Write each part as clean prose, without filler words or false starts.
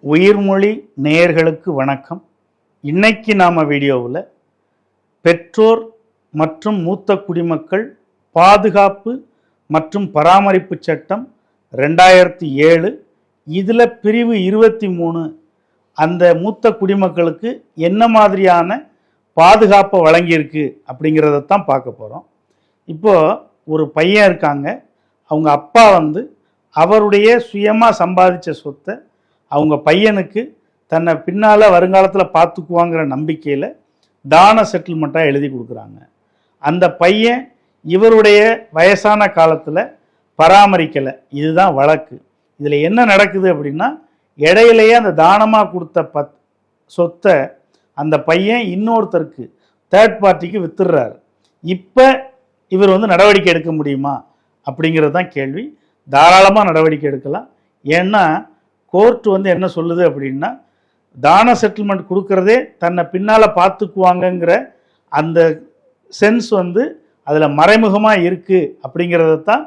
உயிர்மொழி நேயர்களுக்கு வணக்கம். இன்னைக்கு நாம வீடியோவில் பெற்றோர் மற்றும் மூத்த குடிமக்கள் பாதுகாப்பு மற்றும் பராமரிப்பு சட்டம் 2007 இதில் பிரிவு 23 அந்த மூத்த குடிமக்களுக்கு என்ன மாதிரியான பாதுகாப்பை வழங்கியிருக்கு அப்படிங்கிறதான் பார்க்க போகிறோம். இப்போது ஒரு பையன் இருக்காங்க, அவங்க அப்பா அவருடைய சுயமாக சம்பாதிச்ச சொத்தை அவங்க பையனுக்கு தன்னை பின்னால் வருங்காலத்தில் பார்த்துக்குவாங்கிற நம்பிக்கையில் தான செட்டில்மெண்ட்டாக எழுதி கொடுக்குறாங்க. அந்த பையன் இவருடைய வயசான காலத்தில் பராமரிக்கலை, இதுதான் வழக்கு. இதில் என்ன நடக்குது அப்படின்னா, இடையிலேயே அந்த தானமாக கொடுத்த சொத்தை அந்த பையன் இன்னொருத்தருக்கு தேர்ட் பார்ட்டிக்கு வித்துடுறாரு. இப்போ இவர் நடவடிக்கை எடுக்க முடியுமா அப்படிங்கிறது தான் கேள்வி. தாராளமாக நடவடிக்கை எடுக்கலாம். ஏன்னா கோர்ட் என்ன சொல்லுது அப்படின்னா, தான செட்டில்மெண்ட் கொடுக்கறதே தன்னை பின்னால் பார்த்துக்குவாங்கங்கிற அந்த சென்ஸ் அதில் மறைமுகமாக இருக்குது அப்படிங்கிறத தான்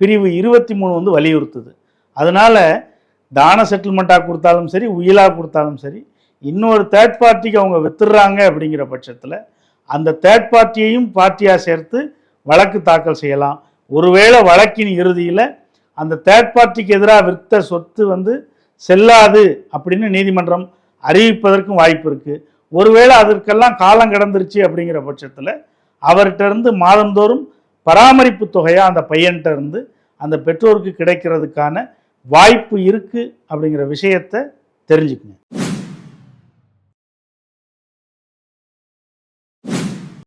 பிரிவு 23 வலியுறுத்துது. அதனால் தான செட்டில்மெண்ட்டாக கொடுத்தாலும் சரி, உயிலாக கொடுத்தாலும் சரி, இன்னொரு தேர்ட் பார்ட்டிக்கு அவங்க வித்துடுறாங்க அப்படிங்கிற பட்சத்தில் அந்த தேர்ட் பார்ட்டியையும் பார்ட்டியாக சேர்த்து வழக்கு தாக்கல் செய்யலாம். ஒருவேளை வழக்கின் இறுதியில் அந்த தேர்ட் பார்ட்டிக்கு எதிராக விற்ற சொத்து செல்லாது அப்படின்னு நீதிமன்றம் அறிவிப்பதற்கும் வாய்ப்பு இருக்குது. ஒருவேளை அதற்கெல்லாம் காலம் கடந்துருச்சு அப்படிங்கிற பட்சத்தில் அவர்கிட்ட இருந்து மாதந்தோறும் பராமரிப்பு தொகையாக அந்த பையன்கிட்ட இருந்து அந்த பெற்றோருக்கு கிடைக்கிறதுக்கான வாய்ப்பு இருக்குது அப்படிங்கிற விஷயத்தை தெரிஞ்சுக்குங்க.